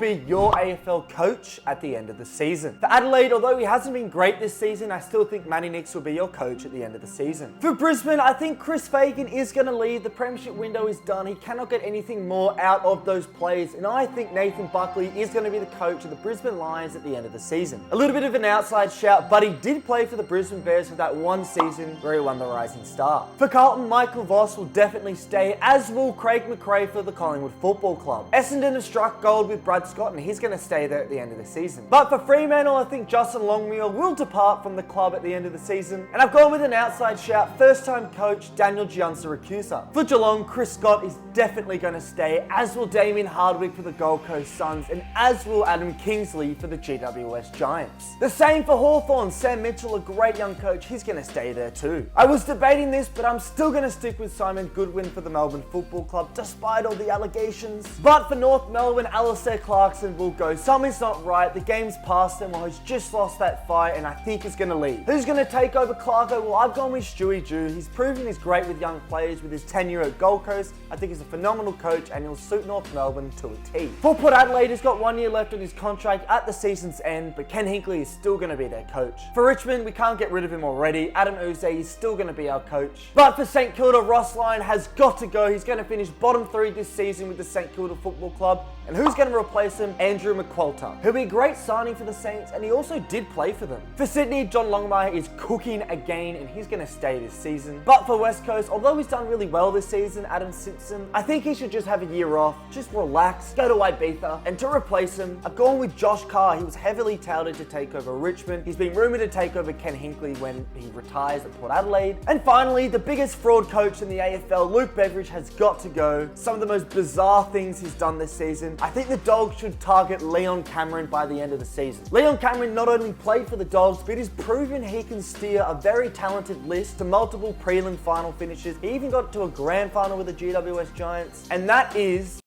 be your AFL coach at the end of the season? For Adelaide, although he hasn't been great this season, I still think Matty Nicks will be your coach at the end of the season. For Brisbane, I think Chris Fagan is going to leave. The premiership window is done. He cannot get anything more out of those players, and I think Nathan Buckley is going to be the coach of the Brisbane Lions at the end of the season. A little bit of an outside shout, but he did play for the Brisbane Bears for that one season where he won the Rising Star. For Carlton, Michael Voss will definitely stay, as will Craig McRae for the Collingwood Football Club. Essendon have struck gold with Brad Scott, and he's going to stay there at the end of the season. But for Fremantle, I think Justin Longmuir will depart from the club at the end of the season, and I've gone with an outside shout, first-time coach Daniel Giancarlo. For Geelong, Chris Scott is definitely going to stay, as will Damien Hardwick for the Gold Coast Suns, and as will Adam Kingsley for the GWS Giants. The same for Hawthorn. Sam Mitchell, a great young coach, he's going to stay there too. I was debating this, but I'm still going to stick with Simon Goodwin for the Melbourne Football Club, despite all the allegations. But for North Melbourne, Alistair Clarkson will go. Something's not right. The game's past him, or he's just lost that fight, and I think he's going to leave. Who's going to take over Clarko? Well, I've gone with Stewie Jew. He's proven he's great with young players with his tenure at Gold Coast. I think he's a phenomenal coach, and he'll suit North Melbourne to a T. For Port Adelaide, he's got 1 year left on his contract at the season's end, but Ken Hinkley is still going to be their coach. For Richmond, we can't get rid of him already. Adam Uze is still going to be our coach. But for St Kilda, Ross Lyon has got to go. He's going to finish bottom 3 this season with the St Kilda Football Club. And who's going to replace him? Andrew McQualter. He'll be a great signing for the Saints, and he also did play for them. For Sydney, John Longmire is cooking again, and he's going to stay this season. But for West Coast, although he's done really well this season, Adam Simpson, I think he should just have a year off, just relax, go to Ibiza. And to replace him, I've gone with Josh Carr. He was heavily touted to take over Richmond. He's been rumoured to take over Ken Hinkley when he retires at Port Adelaide. And finally, the biggest fraud coach in the AFL, Luke Beveridge, has got to go. Some of the most bizarre things he's done this season. I think the Dogs should target Leon Cameron by the end of the season. Leon Cameron not only played for the Dogs, but he's proven he can steer a very talented list to multiple prelim final finishes. He even got to a grand final with the GWS Giants, and that is